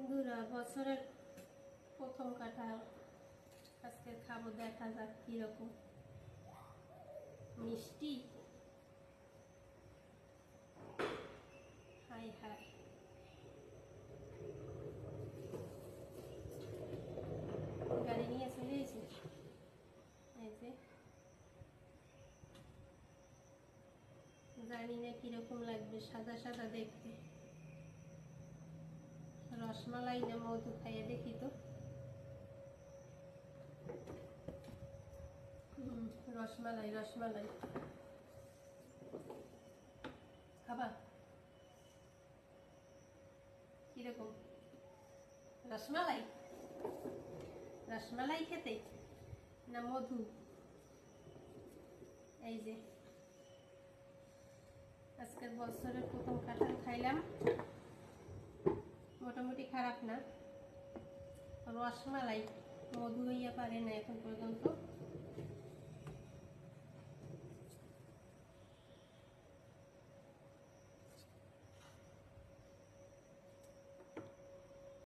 বন্ধুরা, বছরের প্রথম কাঁঠাল আজকে খাবো, দেখা যাক কিরকম মিষ্টি। হাই হাই, গাড়ি নিয়ে চলে এসেছি। এই যে জানি না কিরকম লাগবে, সাদা সাদা দেখতে। রসমালাই না মধু, খাইয়ে দেখি তো। রসমালাই রসমালাই খাবা? কিরকম রসমালাই? রসমালাই খেতে না মধু? এই যে আজকের বছরের প্রথম কাঁঠাল খাইলাম, মোটামুটি খারাপ না। রসমালাই, মধু হইয়া পারে না এখন পর্যন্ত।